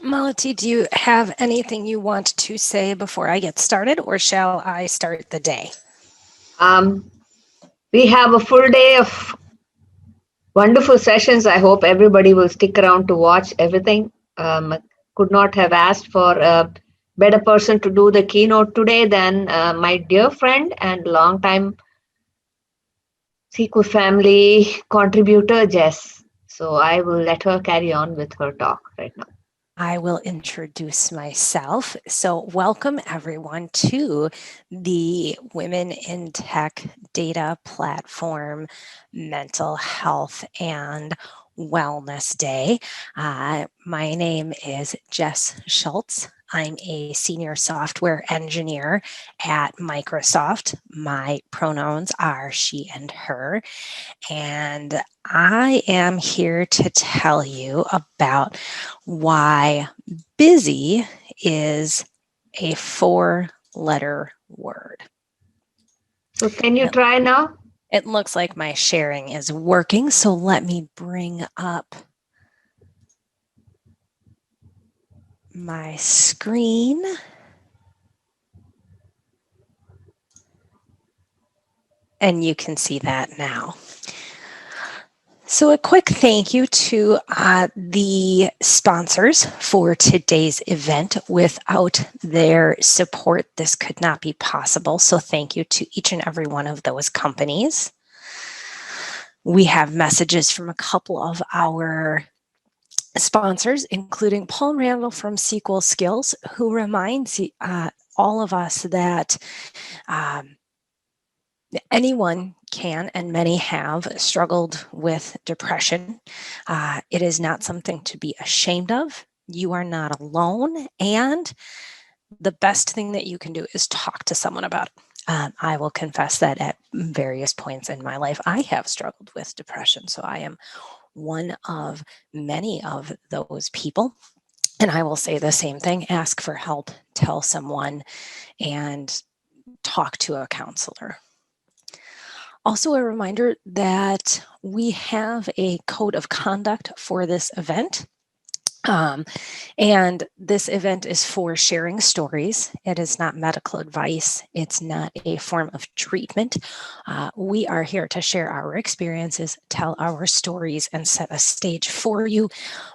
Malati, do you have anything you want to say before I get started, or shall I start the day? Um, we have a full day of wonderful sessions. I hope everybody will stick around to watch everything. Could not have asked for a better person to do the keynote today than my dear friend and longtime SQL family contributor, Jess. So I will let her carry on with her talk right now. I will introduce myself. So, welcome everyone to the Women in Tech Data Platform Mental Health and Wellness Day. My name is Jess Schultz. I'm a senior software engineer at Microsoft. My pronouns are she and her. And I am here to tell you about why busy is a 4-letter word. So can you try now? It looks like my sharing is working, so let me bring up my screen. And you can see that now. So a quick thank you to the sponsors for today's event. Without their support, this could not be possible. So thank you to each and every one of those companies. We have messages from a couple of our sponsors, including Paul Randall from SQL Skills, who reminds all of us that anyone can, and many have, struggled with depression. It is not something to be ashamed of. You are not alone. And the best thing that you can do is talk to someone about it. I will confess that at various points in my life, I have struggled with depression. So I am one of many of those people. And I will say the same thing: ask for help, tell someone, and talk to a counselor. Also, a reminder that we have a code of conduct for this event. And this event is for sharing stories. It is not medical advice. It's not a form of treatment. We are here to share our experiences, tell our stories, and set a stage for you.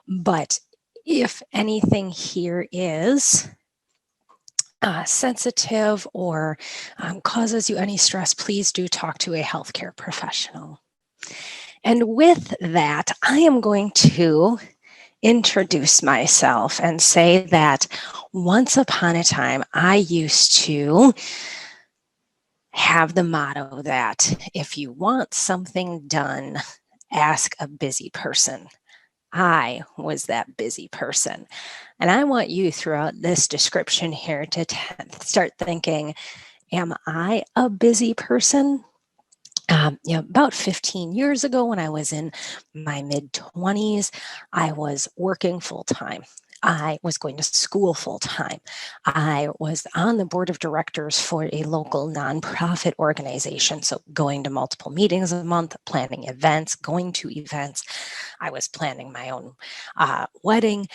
But if anything here is sensitive or causes you any stress, please do talk to a healthcare professional. And with that, I am going to introduce myself and say that once upon a time, I used to have the motto that if you want something done, ask a busy person. I was that busy person. And I want you throughout this description here to start thinking, am I a busy person? About 15 years ago, when I was in my mid-20s, I was working full-time. I was going to school full-time. I was on the board of directors for a local nonprofit organization. So going to multiple meetings a month, planning events, going to events. I was planning my own wedding.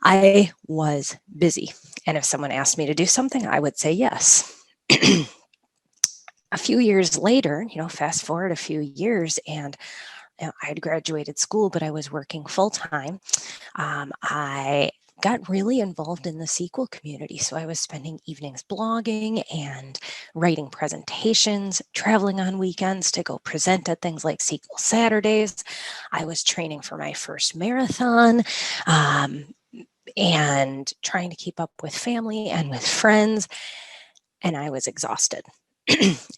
I was busy. And if someone asked me to do something, I would say yes. A few years later, fast forward a few years, and I had graduated school, but I was working full-time. I got really involved in the SQL community. So I was spending evenings blogging and writing presentations, traveling on weekends to go present at things like SQL Saturdays. I was training for my first marathon and trying to keep up with family and with friends. And I was exhausted.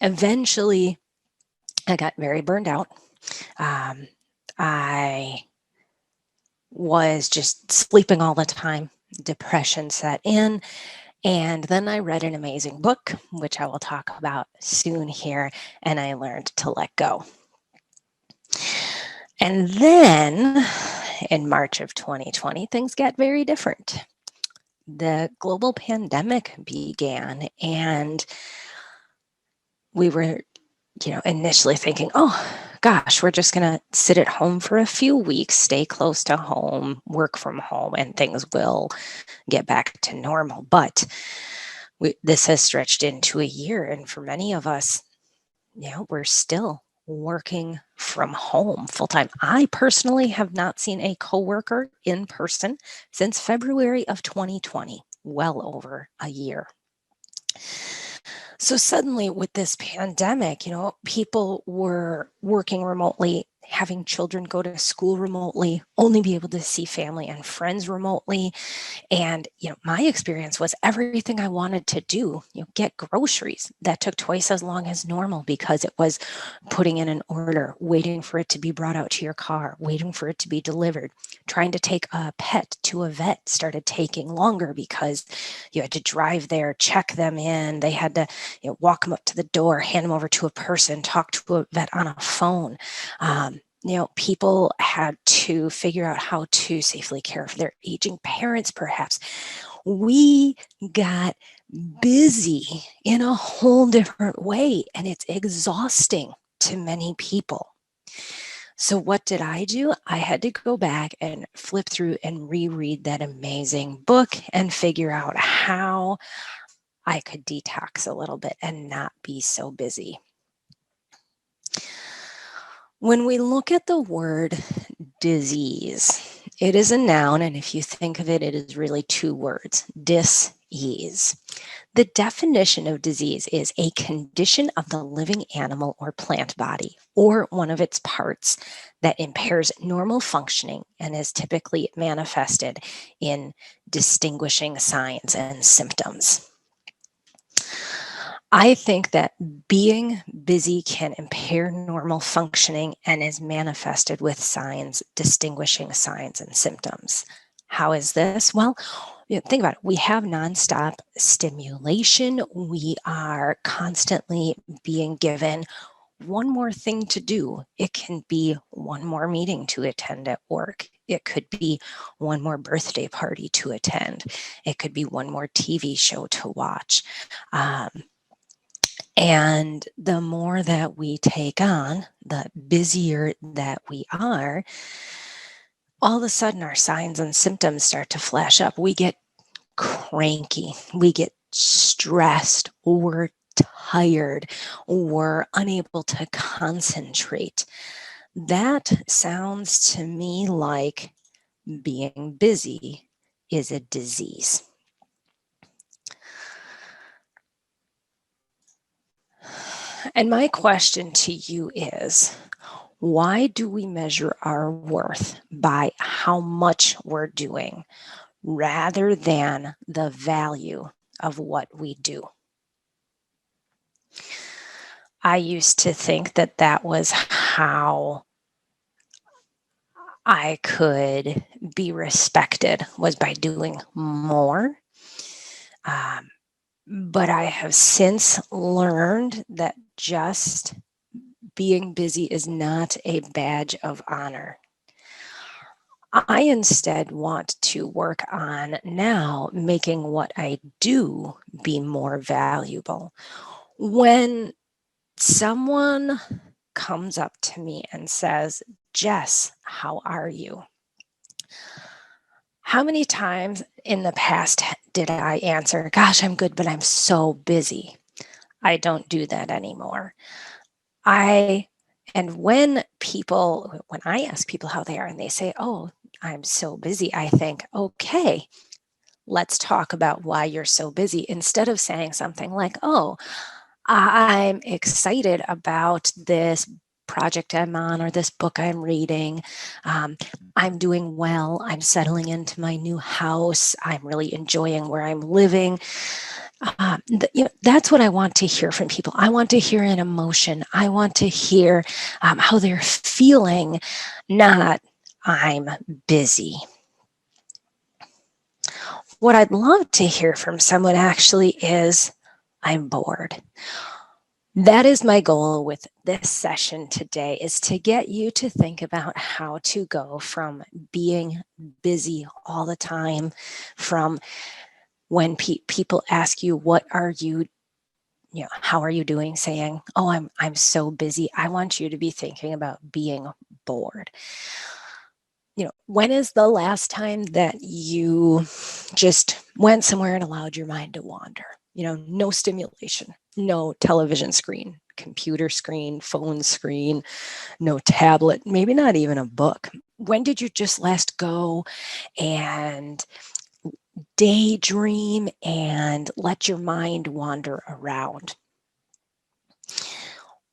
Eventually, I got very burned out. I was just sleeping all the time. Depression set in. And then I read an amazing book, which I will talk about soon here, and I learned to let go. And then in March of 2020, things got very different. The global pandemic began, and we were initially thinking, oh gosh, we're just going to sit at home for a few weeks, stay close to home, work from home, and things will get back to normal. But this has stretched into a year. And for many of us, we're still working from home full time. I personally have not seen a coworker in person since February of 2020, well over a year. So suddenly with this pandemic, people were working remotely, having children go to school remotely, only be able to see family and friends remotely. And, my experience was everything I wanted to do, get groceries, that took twice as long as normal because it was putting in an order, waiting for it to be brought out to your car, waiting for it to be delivered. Trying to take a pet to a vet started taking longer because you had to drive there, check them in. They had to walk them up to the door, hand them over to a person, talk to a vet on a phone. People had to figure out how to safely care for their aging parents, perhaps. We got busy in a whole different way, and it's exhausting to many people. So what did I do? I had to go back and flip through and reread that amazing book and figure out how I could detox a little bit and not be so busy. When we look at the word disease, it is a noun, and if you think of it, it is really two words, dis-ease. The definition of disease is a condition of the living animal or plant body, or one of its parts, that impairs normal functioning and is typically manifested in distinguishing signs and symptoms. I think that being busy can impair normal functioning and is manifested with distinguishing signs and symptoms. How is this? Well, think about it. We have nonstop stimulation. We are constantly being given one more thing to do. It can be one more meeting to attend at work. It could be one more birthday party to attend. It could be one more TV show to watch. And the more that we take on, the busier that we are, all of a sudden our signs and symptoms start to flash up. We get cranky, we get stressed, we're tired, we're unable to concentrate. That sounds to me like being busy is a disease. And my question to you is, why do we measure our worth by how much we're doing rather than the value of what we do? I used to think that that was how I could be respected, was by doing more. But I have since learned that just being busy is not a badge of honor. I instead want to work on now making what I do be more valuable. When someone comes up to me and says, "Jess, how are you?" How many times in the past did I answer, "Gosh, I'm good, but I'm so busy"? I don't do that anymore. And when I ask people how they are and they say, "Oh, I'm so busy," I think, okay, let's talk about why you're so busy, instead of saying something like, "Oh, I'm excited about this project I'm on or this book I'm reading. I'm doing well. I'm settling into my new house. I'm really enjoying where I'm living." That's what I want to hear from people. I want to hear an emotion. I want to hear how they're feeling, not "I'm busy." What I'd love to hear from someone actually is, "I'm bored." That is my goal with this session today, is to get you to think about how to go from being busy all the time, from when people ask you, "What are you how are you doing, saying, oh, I'm so busy. I want you to be thinking about being bored. When is the last time that you just went somewhere and allowed your mind to wander? No stimulation, no television screen, computer screen, phone screen, no tablet, maybe not even a book. When did you just last go and daydream and let your mind wander around?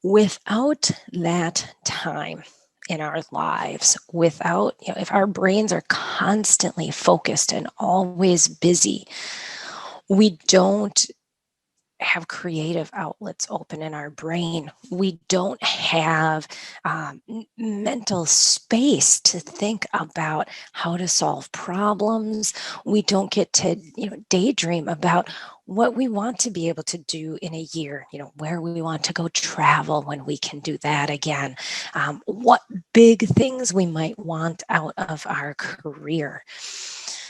Without that time in our lives, without, if our brains are constantly focused and always busy, we don't have creative outlets open in our brain. We don't have mental space to think about how to solve problems. We don't get to daydream about what we want to be able to do in a year, where we want to go travel when we can do that again, what big things we might want out of our career.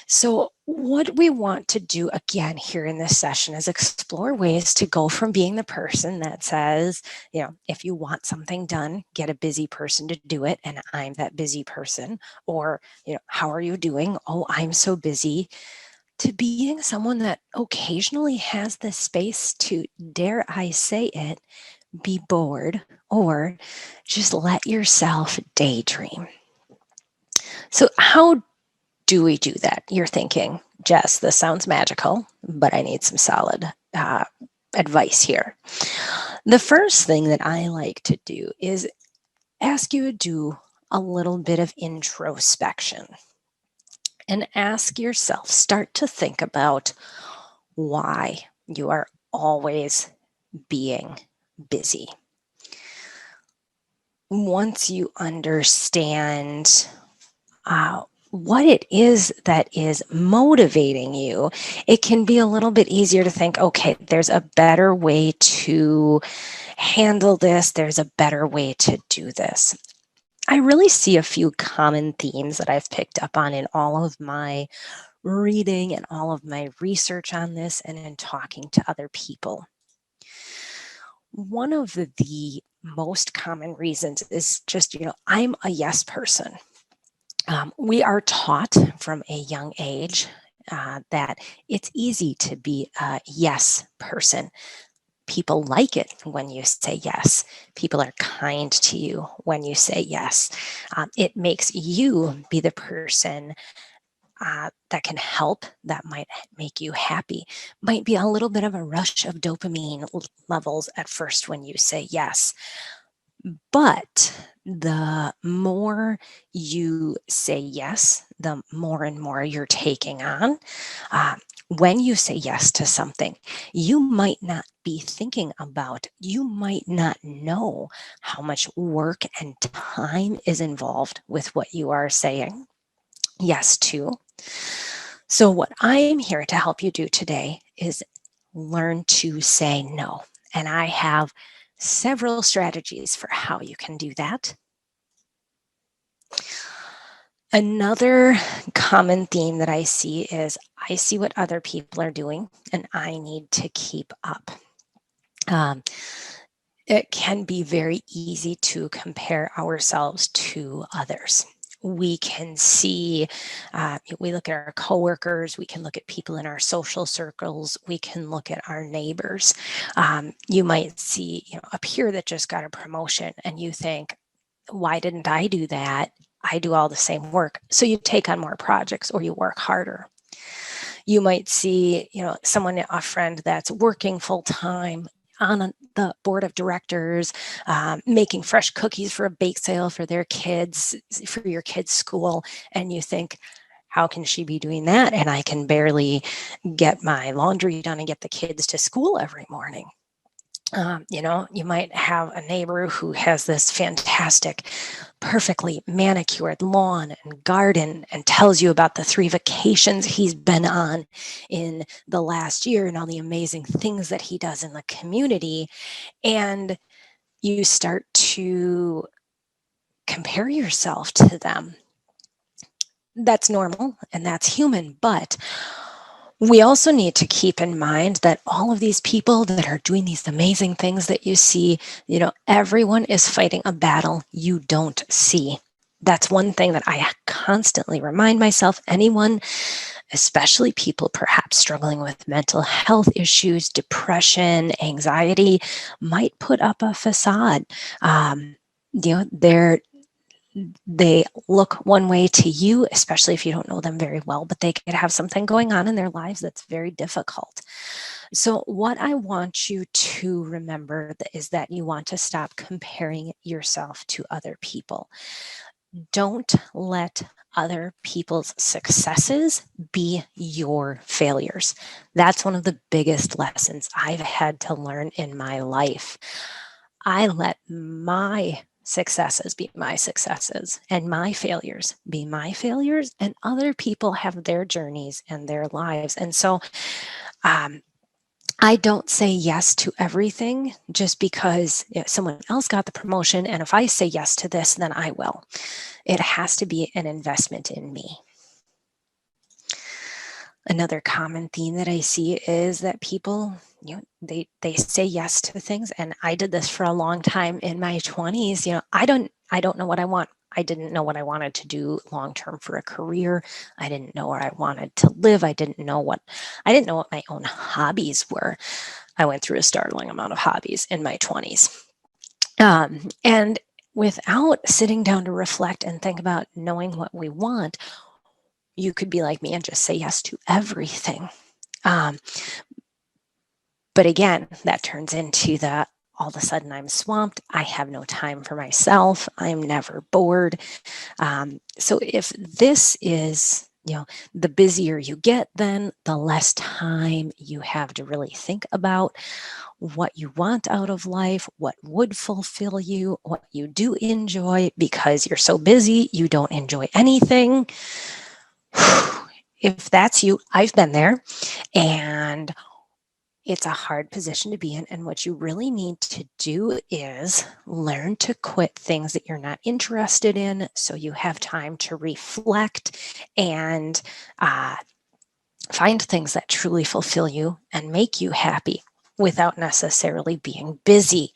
So what we want to do again here in this session is explore ways to go from being the person that says, if you want something done, get a busy person to do it, and I'm that busy person. Or, how are you doing? Oh, I'm so busy. To being someone that occasionally has the space to, dare I say it, be bored, or just let yourself daydream. So how do we do that? You're thinking, Jess, this sounds magical, but I need some solid advice here. The first thing that I like to do is ask you to do a little bit of introspection and ask yourself, start to think about why you are always being busy. Once you understand what it is that is motivating you, it can be a little bit easier to think, okay, there's a better way to handle this. There's a better way to do this. I really see a few common themes that I've picked up on in all of my reading and all of my research on this and in talking to other people. One of the most common reasons is just, I'm a yes person. We are taught from a young age that it's easy to be a yes person. People like it when you say yes. People are kind to you when you say yes. It makes you be the person that can help, that might make you happy. Might be a little bit of a rush of dopamine levels at first when you say yes. But the more you say yes, the more and more you're taking on. When you say yes to something, you might not be thinking about, you might not know how much work and time is involved with what you are saying yes to. So what I'm here to help you do today is learn to say no. And I have several strategies for how you can do that. Another common theme that I see is I see what other people are doing and I need to keep up. It can be very easy to compare ourselves to others. We can see, we look at our coworkers, we can look at people in our social circles, we can look at our neighbors. You might see, a peer that just got a promotion and you think, why didn't I do that? I do all the same work. So you take on more projects or you work harder. You might see, someone, a friend that's working full time on the board of directors, making fresh cookies for a bake sale for their kids, for your kids' school. And you think, how can she be doing that? And I can barely get my laundry done and get the kids to school every morning. You might have a neighbor who has this fantastic, perfectly manicured lawn and garden and tells you about the 3 vacations he's been on in the last year and all the amazing things that he does in the community. And you start to compare yourself to them. That's normal and that's human, but We also need to keep in mind that all of these people that are doing these amazing things that you see, everyone is fighting a battle you don't see. That's one thing that I constantly remind myself. Anyone, especially people perhaps struggling with mental health issues, depression, anxiety, might put up a facade. They look one way to you, especially if you don't know them very well, but they could have something going on in their lives that's very difficult. So what I want you to remember is that you want to stop comparing yourself to other people. Don't let other people's successes be your failures. That's one of the biggest lessons I've had to learn in my life. I let my successes be my successes and my failures be my failures, and other people have their journeys and their lives. And so I don't say yes to everything just because someone else got the promotion, and if I say yes to this, then I will. It has to be an investment in me. Another common theme that I see is that people, they say yes to things, and I did this for a long time in my 20s. I don't know what I want. I didn't know what I wanted to do long term for a career. I didn't know where I wanted to live. I didn't know what my own hobbies were. I went through a startling amount of hobbies in my 20s. And without sitting down to reflect and think about knowing what we want, you could be like me and just say yes to everything. But again, that turns into all of a sudden I'm swamped. I have no time for myself. I'm never bored. So if this is, the busier you get, then the less time you have to really think about what you want out of life, what would fulfill you, what you do enjoy, because you're so busy, you don't enjoy anything. If that's you, I've been there, and it's a hard position to be in. And what you really need to do is learn to quit things that you're not interested in, so you have time to reflect and find things that truly fulfill you and make you happy without necessarily being busy.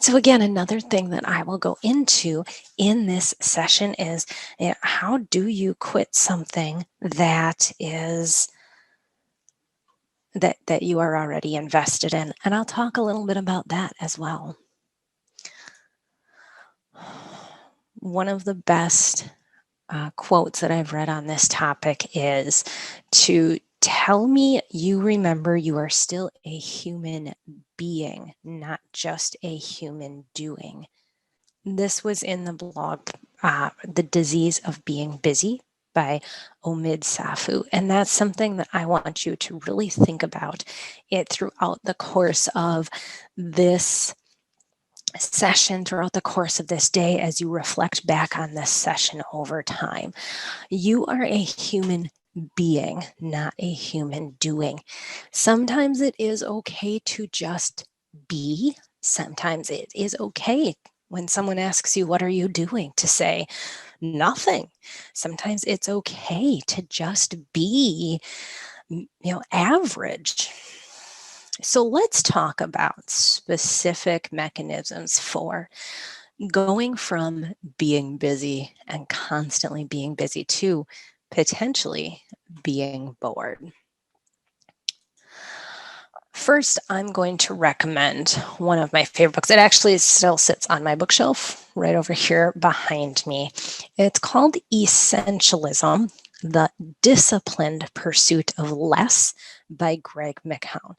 So again, another thing that I will go into in this session is, how do you quit something that is that you are already invested in? And I'll talk a little bit about that as well. One of the best quotes that I've read on this topic is to tell me you remember you are still a human being, not just a human doing. This was in the blog, The Disease of Being Busy by Omid Safu. And that's something that I want you to really think about it throughout the course of this session, throughout the course of this day, as you reflect back on this session over time. You are a human being, not a human doing. Sometimes it is okay to just be. Sometimes it is okay when someone asks you, what are you doing, to say nothing. Sometimes it's okay to just be, average. So let's talk about specific mechanisms for going from being busy and constantly being busy to potentially being bored. First, I'm going to recommend one of my favorite books. It actually still sits on my bookshelf right over here behind me. It's called Essentialism: The Disciplined Pursuit of Less by Greg McKeown.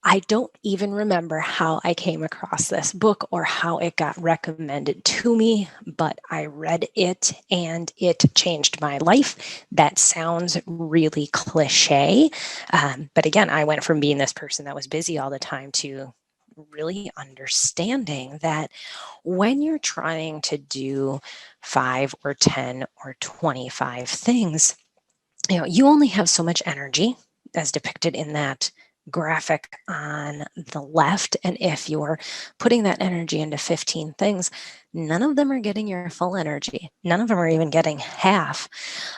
I don't even remember how I came across this book or how it got recommended to me, but I read it and it changed my life. That sounds really cliche. But again, I went from being this person that was busy all the time to really understanding that when you're trying to do 5 or 10 or 25 things, you only have so much energy, as depicted in that graphic on the left. And if you're putting that energy into 15 things, none of them are getting your full energy. None of them are even getting half.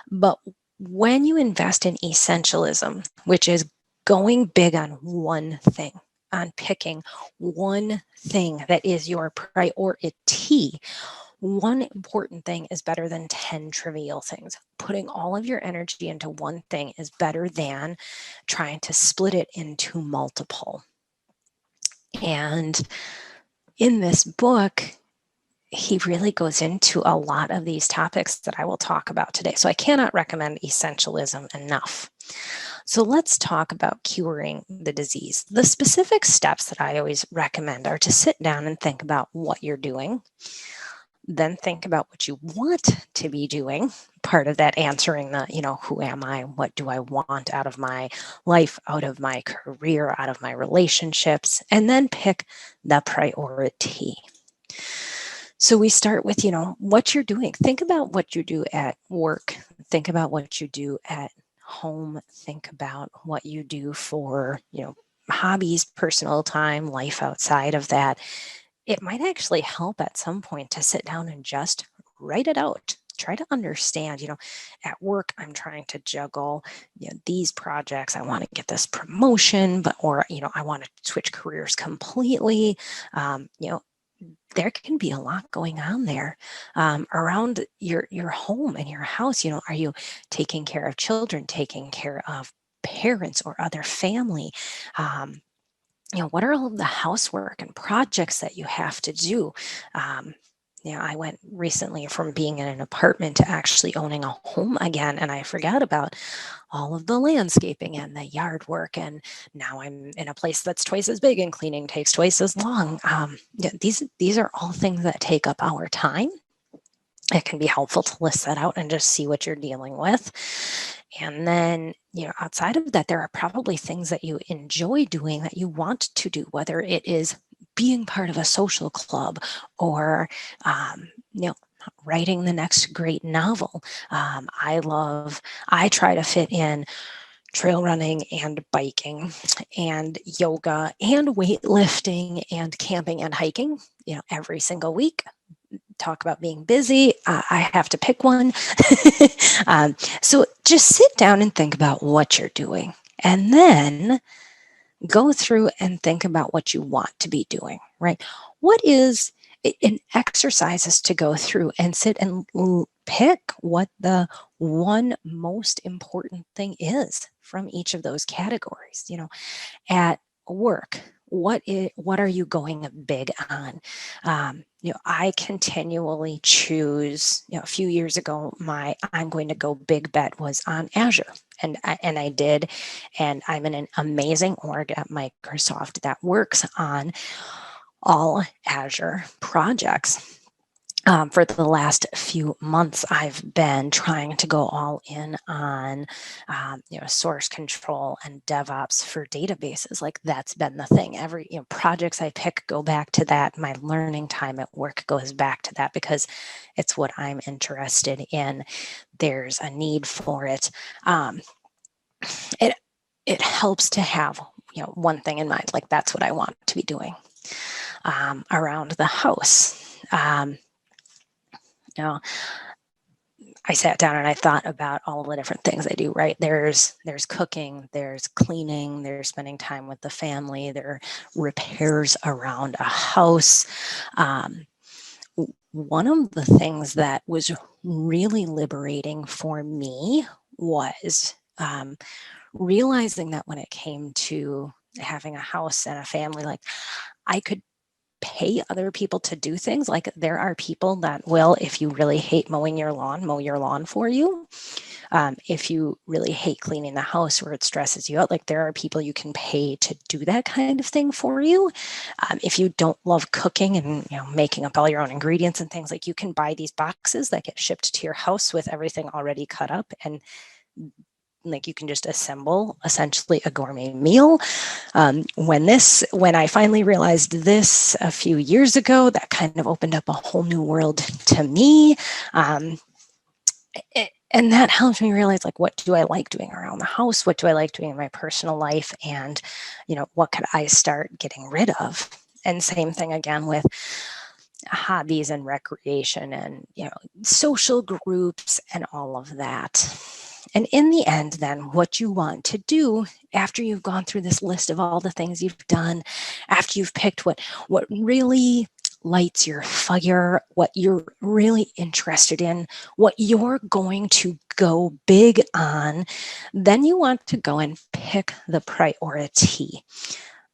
But when you invest in essentialism, which is going big on one thing, on picking one thing that is your priority, one important thing is better than 10 trivial things. Putting all of your energy into one thing is better than trying to split it into multiple. And in this book, he really goes into a lot of these topics that I will talk about today. So I cannot recommend essentialism enough. So let's talk about curing the disease. The specific steps that I always recommend are to sit down and think about what you're doing. Then think about what you want to be doing. Part of that answering the, who am I? What do I want out of my life, out of my career, out of my relationships? And then pick the priority. So we start with, what you're doing. Think about what you do at work. Think about what you do at home. Think about what you do for, hobbies, personal time, life outside of that. It might actually help at some point to sit down and just write it out. Try to understand, at work, I'm trying to juggle, these projects. I want to get this promotion, or I want to switch careers completely. There can be a lot going on there around your home and your house. Are you taking care of children, taking care of parents or other family? What are all of the housework and projects that you have to do? I went recently from being in an apartment to actually owning a home again, and I forgot about all of the landscaping and the yard work. And now I'm in a place that's twice as big and cleaning takes twice as long. These are all things that take up our time. It can be helpful to list that out and just see what you're dealing with. And then, outside of that, there are probably things that you enjoy doing that you want to do, whether it is being part of a social club or, writing the next great novel. I try to fit in trail running and biking and yoga and weightlifting and camping and hiking, every single week. Talk about being busy. I have to pick one. So just sit down and think about what you're doing, and then go through and think about what you want to be doing, right? What is an exercise is to go through and sit and pick what the one most important thing is from each of those categories. At work, what are you going big on? I continually choose, a few years ago, my I'm going to go big bet was on Azure. And I did. And I'm in an amazing org at Microsoft that works on all Azure projects. For the last few months, I've been trying to go all in on, source control and DevOps for databases. Like that's been the thing. Every, projects I pick go back to that. My learning time at work goes back to that because it's what I'm interested in. There's a need for it. It helps to have, one thing in mind. Like that's what I want to be doing around the house. I sat down and I thought about all the different things I do, right? There's cooking, there's cleaning, there's spending time with the family, there are repairs around a house. One of the things that was really liberating for me was realizing that when it came to having a house and a family, like I could pay other people to do things. Like there are people that will, if you really hate mowing your lawn, mow your lawn for you. If you really hate cleaning the house or it stresses you out, like there are people you can pay to do that kind of thing for you. If you don't love cooking and making up all your own ingredients and things, like you can buy these boxes that get shipped to your house with everything already cut up, and like you can just assemble essentially a gourmet meal. When I finally realized this a few years ago, that kind of opened up a whole new world to me. And that helped me realize, like, what do I like doing around the house? What do I like doing in my personal life? And, what could I start getting rid of? And same thing again with hobbies and recreation and, social groups and all of that. And in the end, then, what you want to do after you've gone through this list of all the things you've done, after you've picked what really lights your fire, what you're really interested in, what you're going to go big on, then you want to go and pick the priority.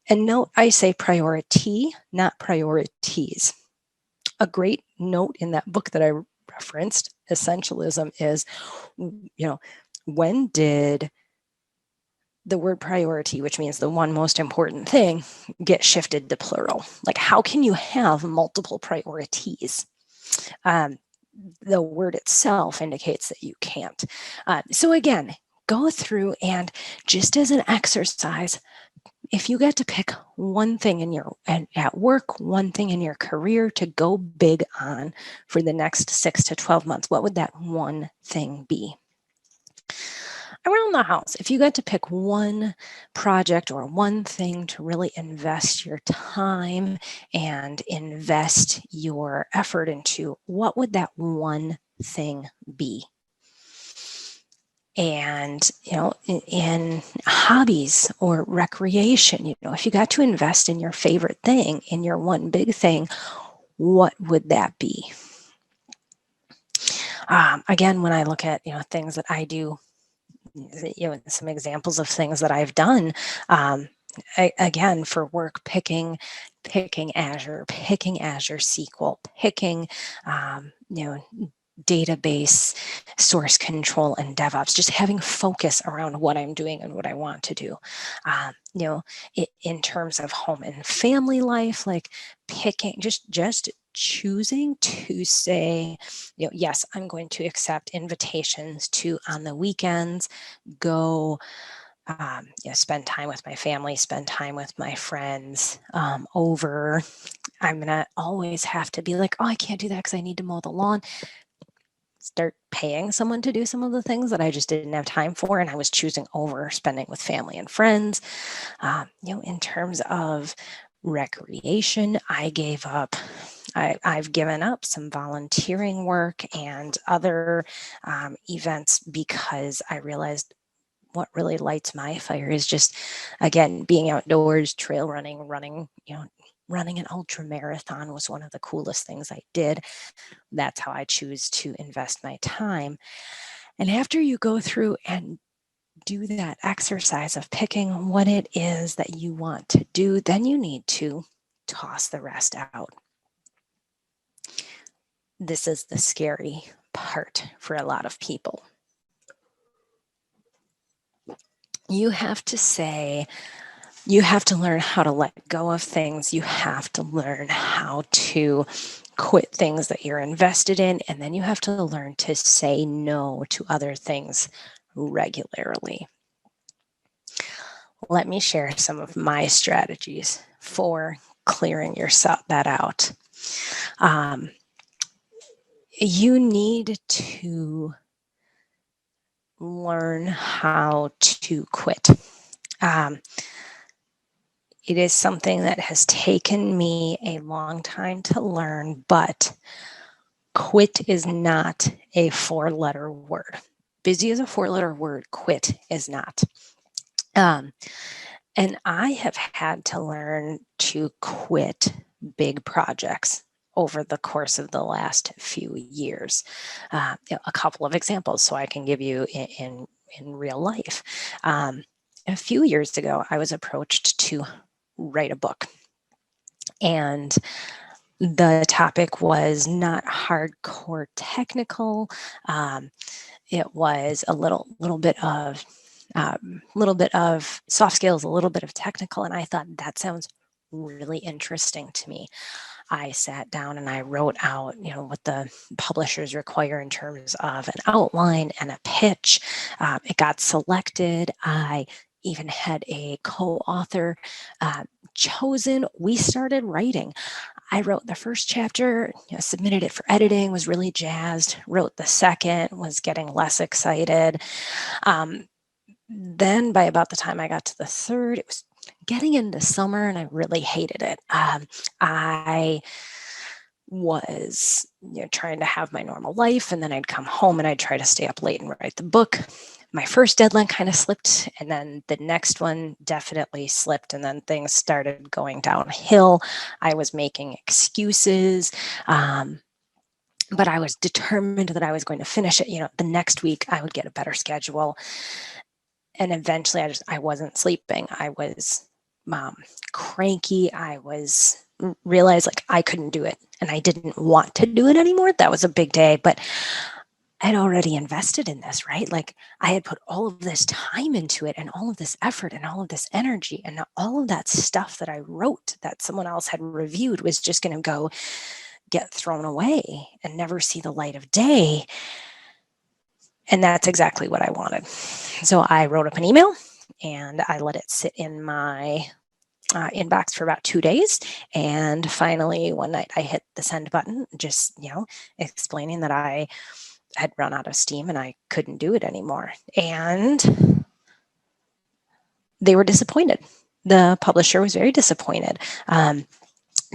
And note, I say priority, not priorities. A great note in that book that I referenced, Essentialism, is, when did the word priority, which means the one most important thing, get shifted to plural? Like, how can you have multiple priorities? The word itself indicates that you can't. So again, go through and, just as an exercise, if you get to pick one thing at work, one thing in your career to go big on for the next 6 to 12 months, what would that one thing be? Around the house, if you got to pick one project or one thing to really invest your time and invest your effort into, what would that one thing be? And, in hobbies or recreation, if you got to invest in your favorite thing, in your one big thing, what would that be? Again, when I look at, things that I do, some examples of things that I've done, again, for work, picking Azure, picking Azure SQL, picking, database, source control, and DevOps, just having focus around what I'm doing and what I want to do. In terms of home and family life, like picking, just choosing to say, yes, I'm going to accept invitations to, on the weekends, go spend time with my family, spend time with my friends, over. I'm going to always have to be like, oh, I can't do that because I need to mow the lawn. Start paying someone to do some of the things that I just didn't have time for, and I was choosing over spending with family and friends. In terms of recreation, I've given up some volunteering work and other events because I realized what really lights my fire is just, again, being outdoors, trail running, running an ultra marathon was one of the coolest things I did. That's how I choose to invest my time. And after you go through and do that exercise of picking what it is that you want to do, then you need to toss the rest out. This is the scary part for a lot of people. You have to learn how to let go of things. You have to learn how to quit things that you're invested in, and then you have to learn to say no to other things regularly. Let me share some of my strategies for clearing that out. You need to learn how to quit. It is something that has taken me a long time to learn, but quit is not a 4-letter word. Busy is a 4-letter word. Quit is not. And I have had to learn to quit big projects over the course of the last few years. A couple of examples so I can give you in real life. A few years ago, I was approached to write a book, and the topic was not hardcore technical. It was a little bit of soft skills, a little bit of technical, and I thought that sounds really interesting to me. I sat down and I wrote out, what the publishers require in terms of an outline and a pitch. It got selected. I even had a co-author chosen. We started writing. I wrote the first chapter, submitted it for editing, was really jazzed, wrote the second, was getting less excited. Then by about the time I got to the third, it was getting into summer and I really hated it. I was trying to have my normal life, and then I'd come home and I'd try to stay up late and write the book. my first deadline kind of slipped, and then the next one definitely slipped, and then things started going downhill. I was making excuses. But I was determined that I was going to finish it. The next week I would get a better schedule. And eventually I wasn't sleeping. I was cranky. I realized like I couldn't do it, and I didn't want to do it anymore. That was a big day, but I'd already invested in this, right? Like I had put all of this time into it, and all of this effort, and all of this energy, and all of that stuff that I wrote that someone else had reviewed was just going to go get thrown away and never see the light of day. And that's exactly what I wanted. So I wrote up an email and I let it sit in my inbox for about 2 days. And finally, one night I hit the send button, just, explaining that I had run out of steam and I couldn't do it anymore. And they were disappointed. The publisher was very disappointed.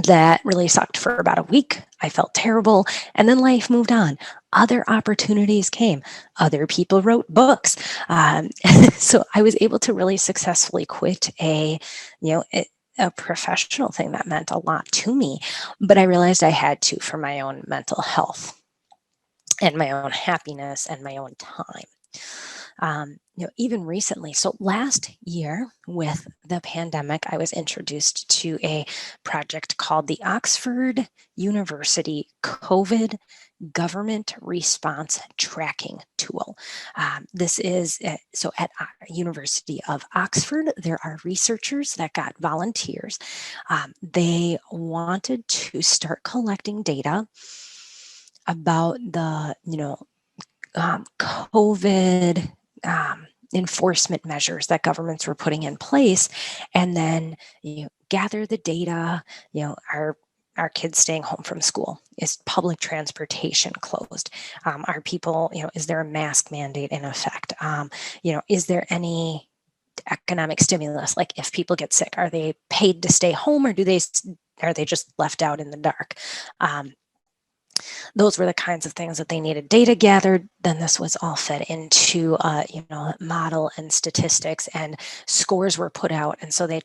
That really sucked for about a week. I felt terrible. And then life moved on. Other opportunities came. Other people wrote books. So I was able to really successfully quit a professional thing that meant a lot to me. But I realized I had to for my own mental health and my own happiness and my own time. Even recently, so last year with the pandemic, I was introduced to a project called the Oxford University COVID Government Response Tracking Tool. This is, so at University of Oxford, there are researchers that got volunteers. They wanted to start collecting data about the, COVID enforcement measures that governments were putting in place, and then gather the data. Our kids staying home from school? Is public transportation closed? Are people, is there a mask mandate in effect? Is there any economic stimulus? Like if people get sick, are they paid to stay home, or are they just left out in the dark? Those were the kinds of things that they needed data gathered. Then this was all fed into, model and statistics, and scores were put out. And so they,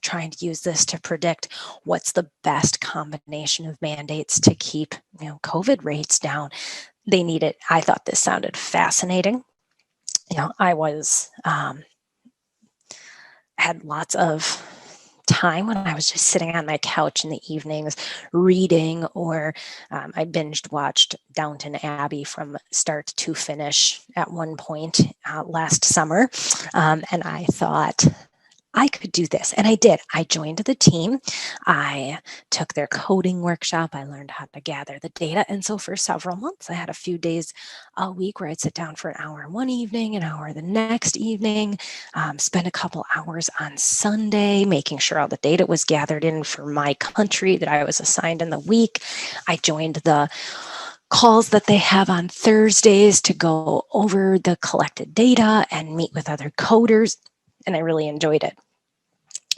trying to use this to predict what's the best combination of mandates to keep, COVID rates down. I thought this sounded fascinating. I had lots of time when I was just sitting on my couch in the evenings reading, or I binged watched Downton Abbey from start to finish at one point last summer. And I thought, I could do this. And I did. I joined the team. I took their coding workshop. I learned how to gather the data. And so for several months, I had a few days a week where I'd sit down for an hour one evening, an hour the next evening, spend a couple hours on Sunday, making sure all the data was gathered in for my country that I was assigned in the week. I joined the calls that they have on Thursdays to go over the collected data and meet with other coders. And I really enjoyed it.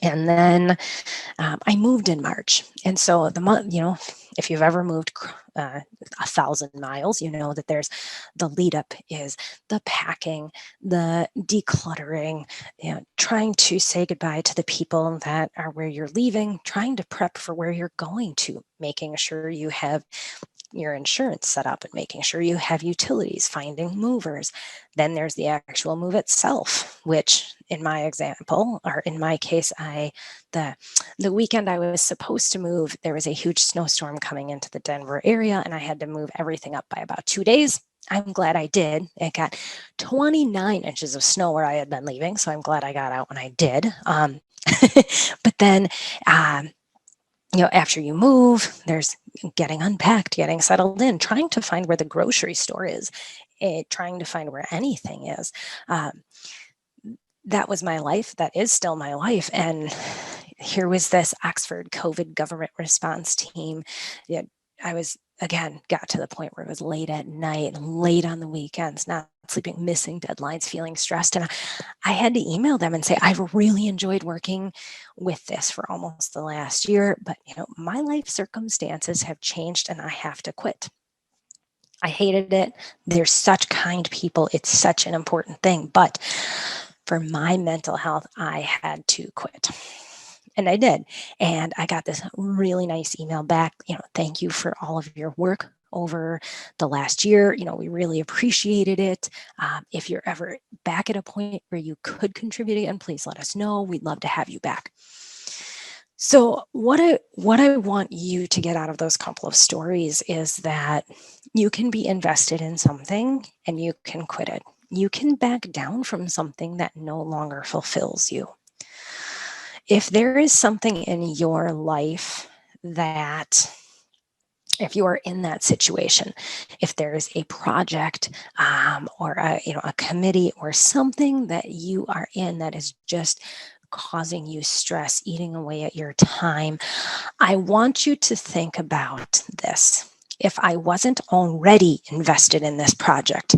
And then I moved in March. And so the month, if you've ever moved 1,000 miles, that there's the lead up is the packing, the decluttering, trying to say goodbye to the people that are where you're leaving, trying to prep for where you're going to, making sure you have your insurance set up and making sure you have utilities, finding movers. Then there's the actual move itself, which in my example, or in my case, the weekend I was supposed to move, there was a huge snowstorm coming into the Denver area, and I had to move everything up by about 2 days. I'm glad I did. It got 29 inches of snow where I had been leaving, so I'm glad I got out when I did. But then after you move, there's getting unpacked, getting settled in, trying to find where the grocery store is, trying to find where anything is. That was my life. That is still my life. And here was this Oxford COVID government response team. Got to the point where it was late at night, late on the weekends, not sleeping, missing deadlines, feeling stressed. And I had to email them and say, I've really enjoyed working with this for almost the last year, but my life circumstances have changed and I have to quit. I hated it. They're such kind people. It's such an important thing. But for my mental health, I had to quit. And I did. And I got this really nice email back, thank you for all of your work over the last year. We really appreciated it. If you're ever back at a point where you could contribute again, please let us know. We'd love to have you back. So what I want you to get out of those couple of stories is that you can be invested in something and you can quit it. You can back down from something that no longer fulfills you. If there is something in your life that, if you are in that situation, if there is a project or a committee or something that you are in that is just causing you stress, eating away at your time, I want you to think about this. If I wasn't already invested in this project,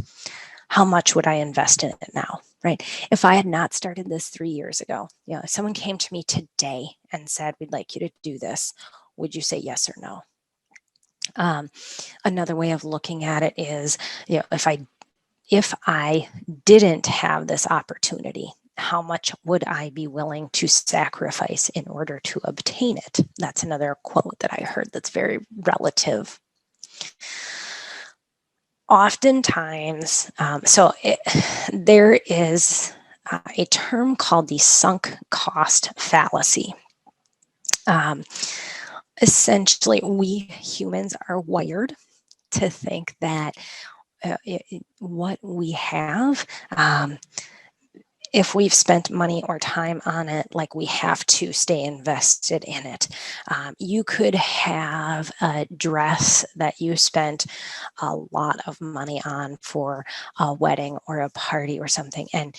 how much would I invest in it now, right? If I had not started this 3 years ago, if someone came to me today and said, we'd like you to do this, would you say yes or no? Another way of looking at it is, if I didn't have this opportunity, how much would I be willing to sacrifice in order to obtain it? That's another quote that I heard that's very relative. Oftentimes, there is a term called the sunk cost fallacy. Essentially, we humans are wired to think that what we have, if we've spent money or time on it, like we have to stay invested in it. You could have a dress that you spent a lot of money on for a wedding or a party or something, and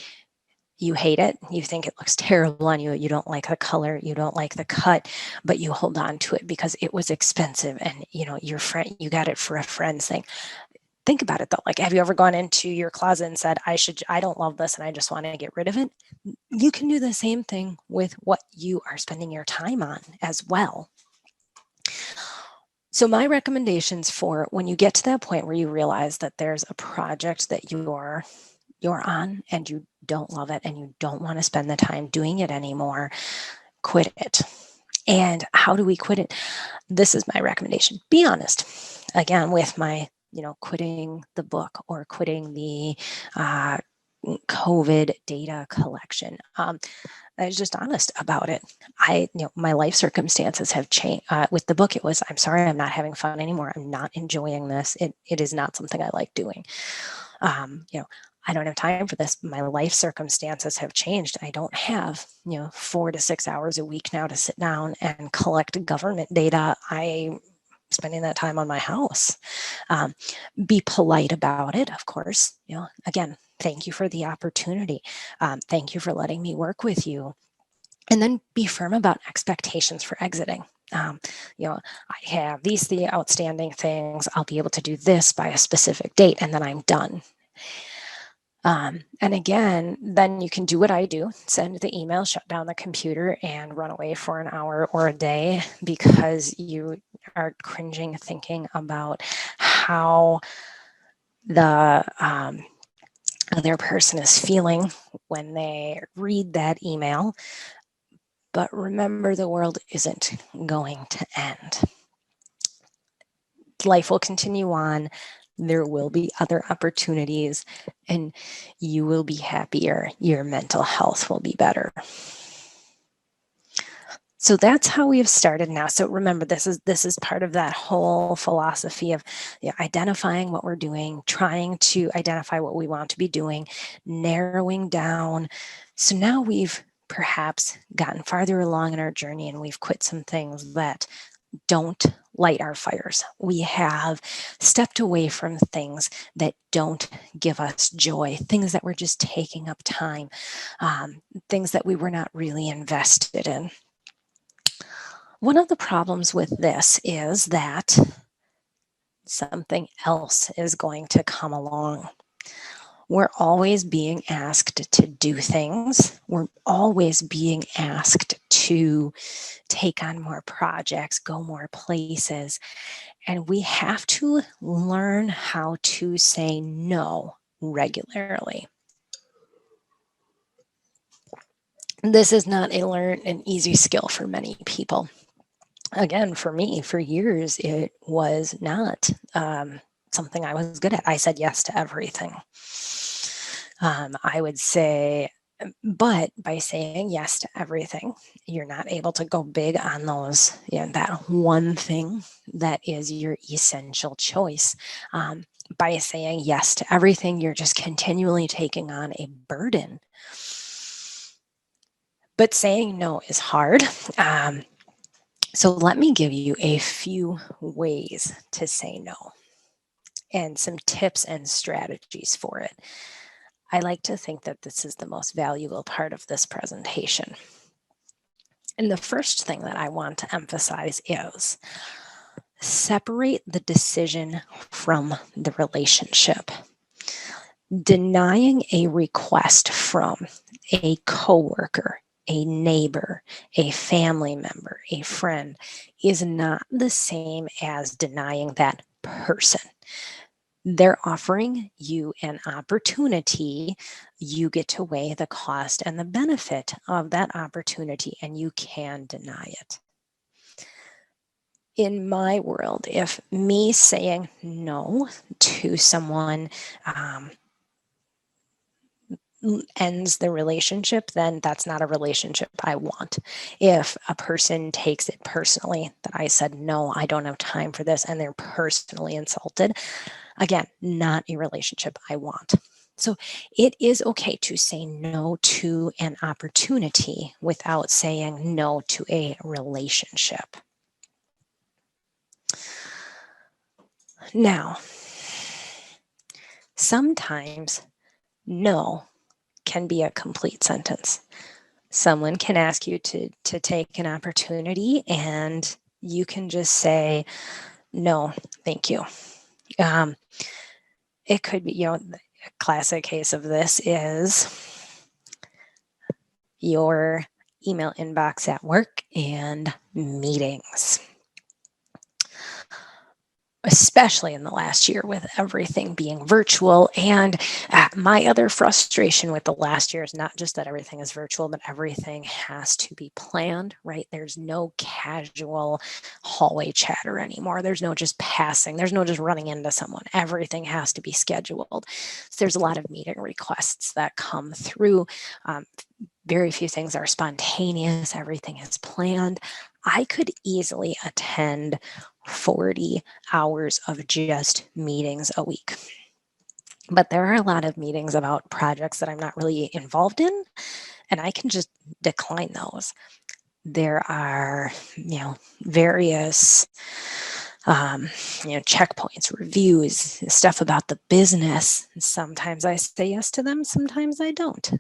you hate it. You think it looks terrible on you. You don't like the color. You don't like the cut, but you hold on to it because it was expensive, and your friend, you got it for a friend's thing. Think about it though. Like, have you ever gone into your closet and said, I don't love this and I just want to get rid of it? You can do the same thing with what you are spending your time on as well. So my recommendations for when you get to that point where you realize that there's a project that you're on and you don't love it and you don't want to spend the time doing it anymore, quit it. And how do we quit it? This is my recommendation. Be honest. Again, with my quitting the book or quitting the COVID data collection. I was just honest about it. My life circumstances have changed. With the book, it was, I'm sorry, I'm not having fun anymore. I'm not enjoying this. It is not something I like doing. I don't have time for this. My life circumstances have changed. I don't have, 4 to 6 hours a week now to sit down and collect government data. I'm spending that time on my house. Be polite about it, of course. Again, thank you for the opportunity. Thank you for letting me work with you. And then be firm about expectations for exiting. I have these 3 outstanding things. I'll be able to do this by a specific date, and then I'm done. And again, then you can do what I do, send the email, shut down the computer, and run away for an hour or a day because you are cringing thinking about how the other person is feeling when they read that email. But remember, the world isn't going to end. Life will continue on. There will be other opportunities, and you will be happier. Your mental health will be better. So that's how we have started now. So remember, this is part of that whole philosophy of identifying what we're doing, trying to identify what we want to be doing, narrowing down. So now we've perhaps gotten farther along in our journey, and we've quit some things that don't light our fires. We have stepped away from things that don't give us joy, things that were just taking up time, things that we were not really invested in. One of the problems with this is that something else is going to come along. We're always being asked to do things. We're always being asked to take on more projects, go more places. And we have to learn how to say no regularly. This is not an easy skill for many people. Again, for me, for years, it was not something I was good at. I said yes to everything. I would say, but by saying yes to everything, you're not able to go big on those, that one thing that is your essential choice. By saying yes to everything, you're just continually taking on a burden. But saying no is hard. So let me give you a few ways to say no and some tips and strategies for it. I like to think that this is the most valuable part of this presentation. And the first thing that I want to emphasize is separate the decision from the relationship. Denying a request from a coworker, a neighbor, a family member, a friend is not the same as denying that person. They're offering you an opportunity. You get to weigh the cost and the benefit of that opportunity, and you can deny it. In my world, if me saying no to someone ends the relationship, then that's not a relationship I want. If a person takes it personally that I said, no, I don't have time for this, and they're personally insulted, again, not a relationship I want. So it is okay to say no to an opportunity without saying no to a relationship. Now, sometimes no can be a complete sentence. Someone can ask you to take an opportunity and you can just say, no, thank you. It could be, a classic case of this is your email inbox at work and meetings. Especially in the last year with everything being virtual. And my other frustration with the last year is not just that everything is virtual, but everything has to be planned, right? There's no casual hallway chatter anymore. There's no just passing. There's no just running into someone. Everything has to be scheduled. So there's a lot of meeting requests that come through. Very few things are spontaneous. Everything is planned. I could easily attend 40 hours of just meetings a week. But there are a lot of meetings about projects that I'm not really involved in, and I can just decline those. There are, various checkpoints, reviews, stuff about the business. Sometimes I say yes to them, sometimes I don't.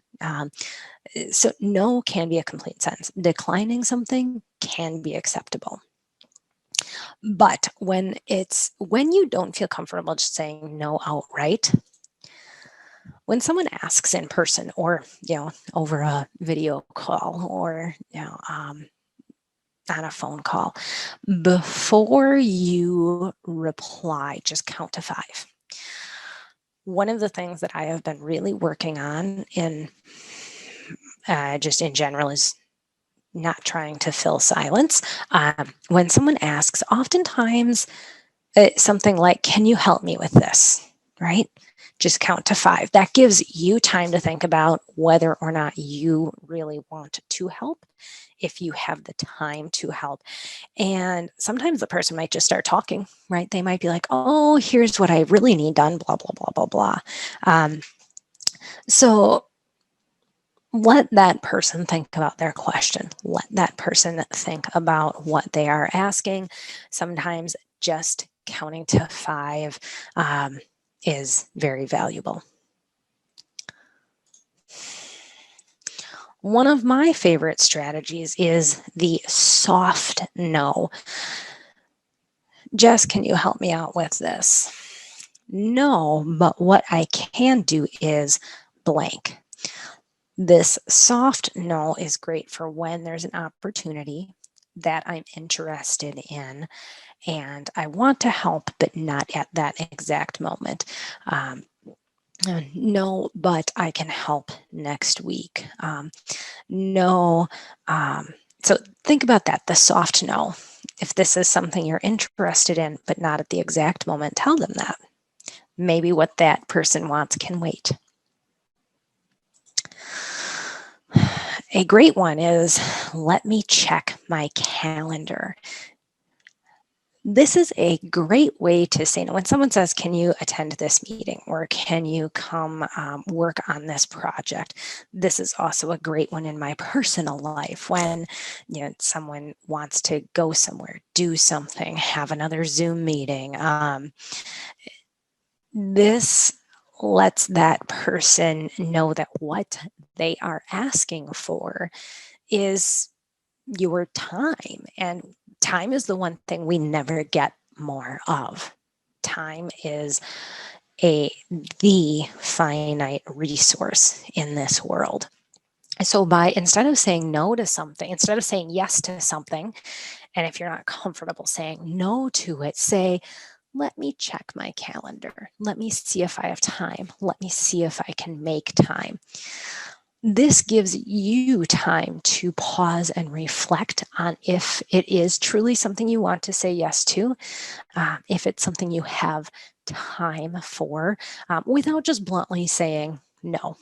So no can be a complete sentence. Declining something can be acceptable. But when you don't feel comfortable just saying no outright, when someone asks in person or, over a video call or, on a phone call, before you reply, just count to 5. One of the things that I have been really working on just in general is not trying to fill silence. When someone asks, oftentimes something like, can you help me with this, right? Just count to 5. That gives you time to think about whether or not you really want to help, if you have the time to help. And sometimes the person might just start talking, right? They might be like, oh, here's what I really need done, blah, blah, blah, blah, blah. So let that person think about their question. Let that person think about what they are asking. Sometimes just counting to 5 is very valuable. One of my favorite strategies is the soft no. Jess, can you help me out with this? No, but what I can do is blank. This soft no is great for when there's an opportunity, that I'm interested in, and I want to help, but not at that exact moment. No, but I can help next week. No. So think about that, the soft no. If this is something you're interested in, but not at the exact moment, tell them that. Maybe what that person wants can wait. A great one is, let me check my calendar. This is a great way to say no. When someone says, can you attend this meeting, or can you come work on this project? This is also a great one in my personal life when someone wants to go somewhere, do something, have another Zoom meeting. This lets that person know that what they are asking for is your time, and time is the one thing we never get more of. Time is the finite resource in this world. So instead of saying no to something, instead of saying yes to something, and if you're not comfortable saying no to it, say, let me check my calendar. Let me see if I have time. Let me see if I can make time. This gives you time to pause and reflect on if it is truly something you want to say yes to, if it's something you have time for, without just bluntly saying no.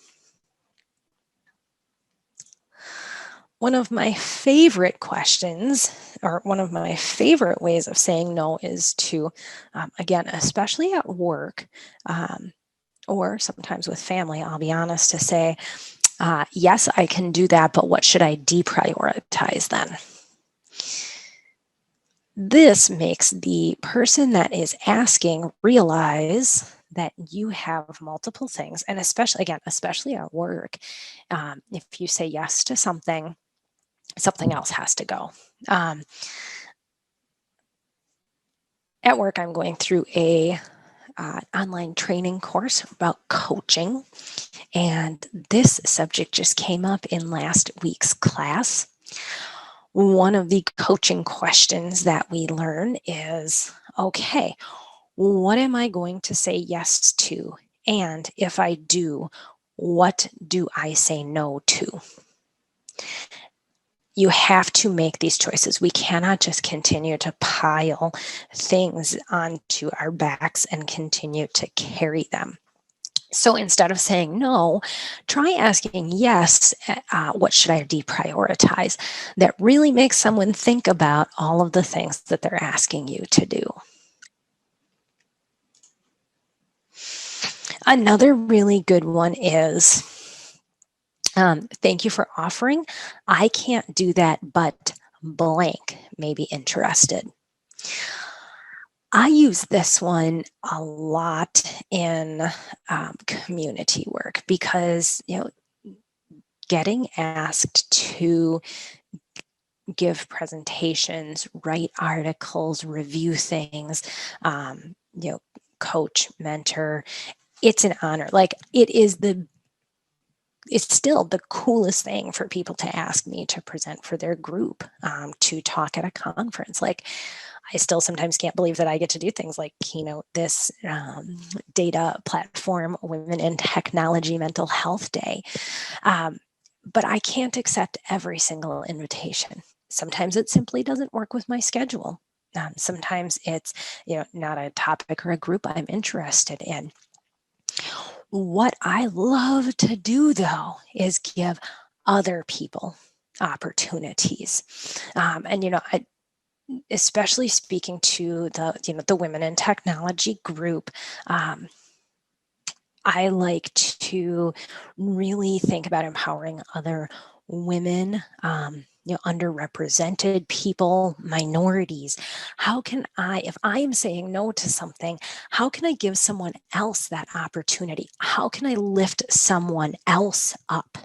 One of my favorite questions, or one of my favorite ways of saying no, is to, again, especially at work, or sometimes with family, I'll be honest, to say, yes, I can do that, but what should I deprioritize then? This makes the person that is asking realize that you have multiple things, and especially at work, if you say yes to something else has to go. At work, I'm going through a online training course about coaching, and this subject just came up in last week's class. One of the coaching questions that we learn is, okay, what am I going to say yes to? And if I do, what do I say no to? You have to make these choices. We cannot just continue to pile things onto our backs and continue to carry them. So instead of saying no, try asking yes, what should I deprioritize? That really makes someone think about all of the things that they're asking you to do. Another really good one is, thank you for offering. I can't do that, but blank may be interested. I use this one a lot in community work because, getting asked to give presentations, write articles, review things, coach, mentor, it's an honor. Like, it's still the coolest thing for people to ask me to present for their group, to talk at a conference. Like, I still sometimes can't believe that I get to do things like Keynote, this data platform, Women in Technology Mental Health Day. But I can't accept every single invitation. Sometimes it simply doesn't work with my schedule. Sometimes it's not a topic or a group I'm interested in. What I love to do, though, is give other people opportunities. I, especially speaking to the Women in Technology group, I like to really think about empowering other women, underrepresented people, minorities. How can if I am saying no to something, how can I give someone else that opportunity? How can I lift someone else up?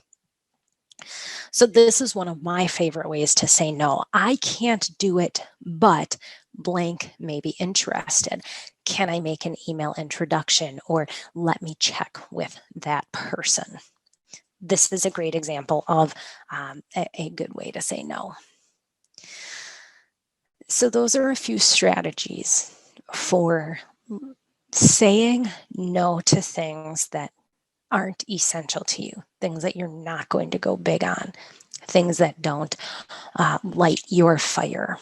So this is one of my favorite ways to say no. I can't do it, but blank may be interested. Can I make an email introduction, or let me check with that person? This is a great example of a good way to say no. So those are a few strategies for saying no to things that aren't essential to you, things that you're not going to go big on, things that don't light your fire.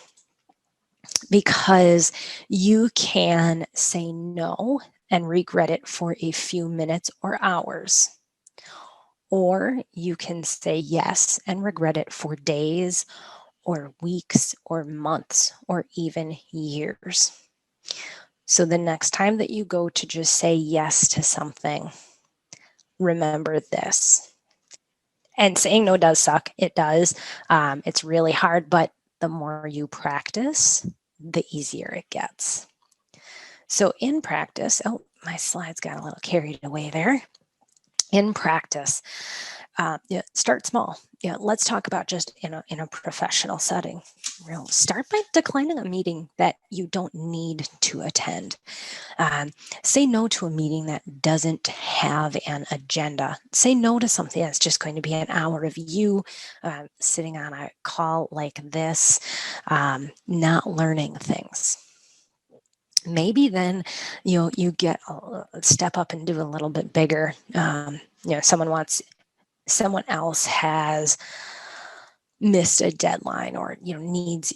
Because you can say no and regret it for a few minutes or hours. Or you can say yes and regret it for days or weeks or months or even years. So the next time that you go to just say yes to something, remember this. And saying no does suck. It does. It's really hard, but the more you practice, the easier it gets. So in practice, oh, my slides got a little carried away there. In practice, start small. Let's talk about just in a professional setting. Start by declining a meeting that you don't need to attend. Say no to a meeting that doesn't have an agenda. Say no to something that's just going to be an hour of you sitting on a call like this, not learning things. Maybe then you get a step up and do a little bit bigger. Someone else has missed a deadline, or needs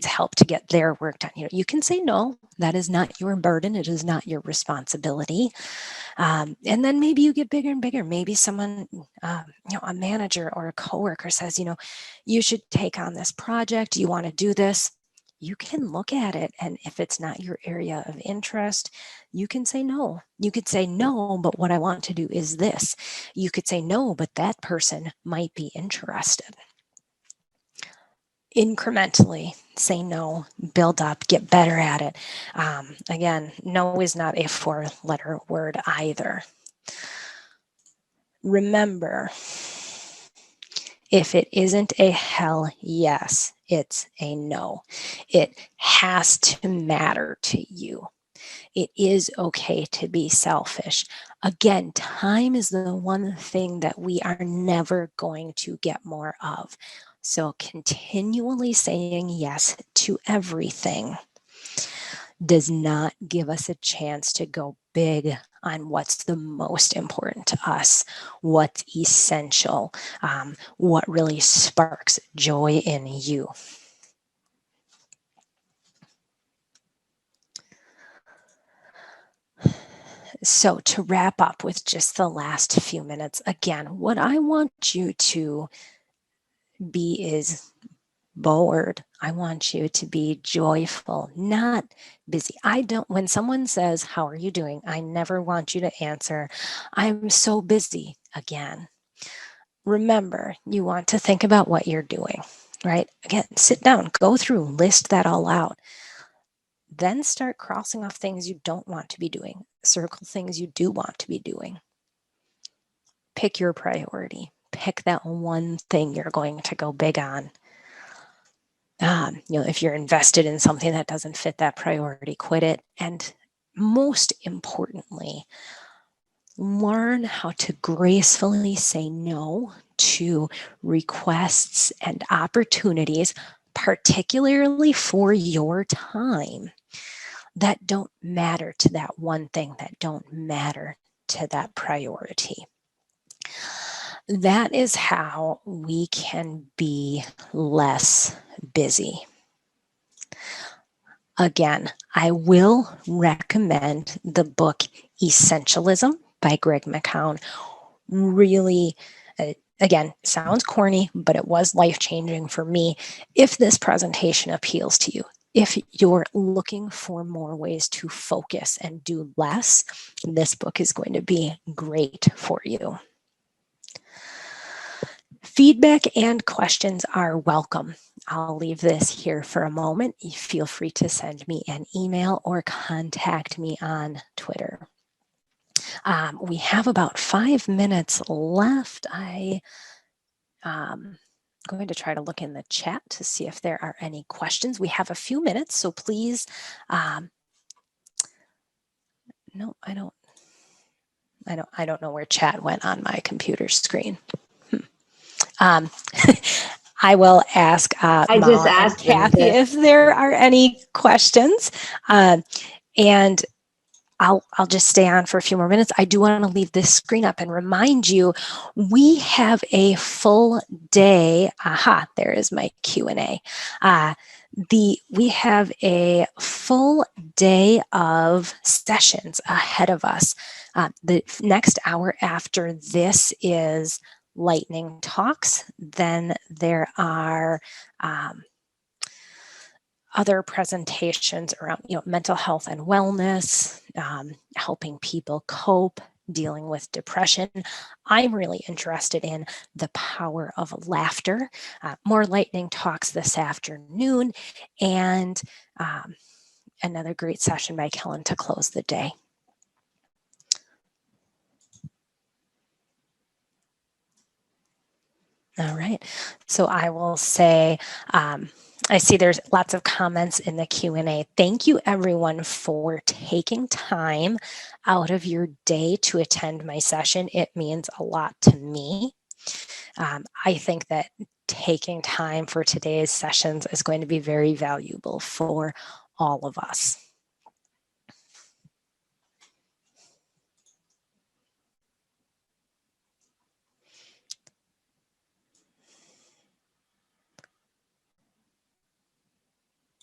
help to get their work done. You can say no. That is not your burden. It is not your responsibility. And then maybe you get bigger and bigger. Maybe someone, a manager or a coworker says, you should take on this project. You want to do this? You can look at it, and if it's not your area of interest, you can say no. You could say no, but what I want to do is this. You could say no, but that person might be interested. Incrementally say no, build up, get better at it. Again, no is not a 4-letter word either. Remember, if it isn't a hell yes, it's a no. It has to matter to you. It is okay to be selfish. Again, time is the one thing that we are never going to get more of. So continually saying yes to everything does not give us a chance to go big on what's the most important to us, what's essential, what really sparks joy in you. So to wrap up with just the last few minutes, again, what I want you to be is bored. I want you to be joyful, not busy. When someone says, how are you doing? I never want you to answer, I'm so busy again. Remember, you want to think about what you're doing, right? Again, sit down, go through, list that all out. Then start crossing off things you don't want to be doing, circle things you do want to be doing. Pick your priority. Pick that one thing you're going to go big on. If you're invested in something that doesn't fit that priority, quit it. And most importantly, learn how to gracefully say no to requests and opportunities, particularly for your time, that don't matter to that one thing, that don't matter to that priority. That is how we can be less busy. Again, I will recommend the book Essentialism by Greg McKeown. Really, again, sounds corny, but it was life-changing for me. If this presentation appeals to you, if you're looking for more ways to focus and do less, this book is going to be great for you. Feedback and questions are welcome. I'll leave this here for a moment. You feel free to send me an email or contact me on Twitter. We have about 5 minutes left. I'm going to try to look in the chat to see if there are any questions. We have a few minutes, so please. No, I don't know where chat went on my computer screen. I will ask I just Mala and asked Kathy Vinita. if there are any questions. And I'll just stay on for a few more minutes. I do want to leave this screen up and remind you, we have a full day. Aha, there is my Q&A. We have a full day of sessions ahead of us. The next hour after this is lightning talks. Then there are other presentations around mental health and wellness, helping people cope, dealing with depression. I'm really interested in the power of laughter. More lightning talks this afternoon, and another great session by Kellen to close the day. All right, so I will say, I see there's lots of comments in the Q&A. Thank you everyone for taking time out of your day to attend my session. It means a lot to me. I think that taking time for today's sessions is going to be very valuable for all of us.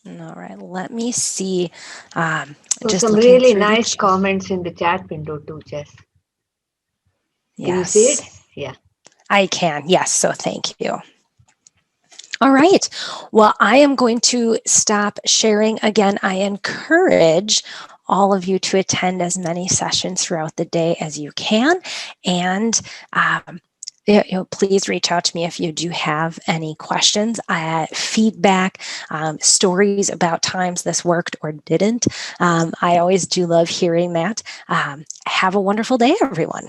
All right, let me see. Just some really nice comments in the chat window too, Jess. Yes. Can you see it? Yeah. I can, yes, so thank you. All right, well, I am going to stop sharing. Again, I encourage all of you to attend as many sessions throughout the day as you can. And please reach out to me if you do have any questions, feedback, stories about times this worked or didn't. I always do love hearing that. Have a wonderful day, everyone.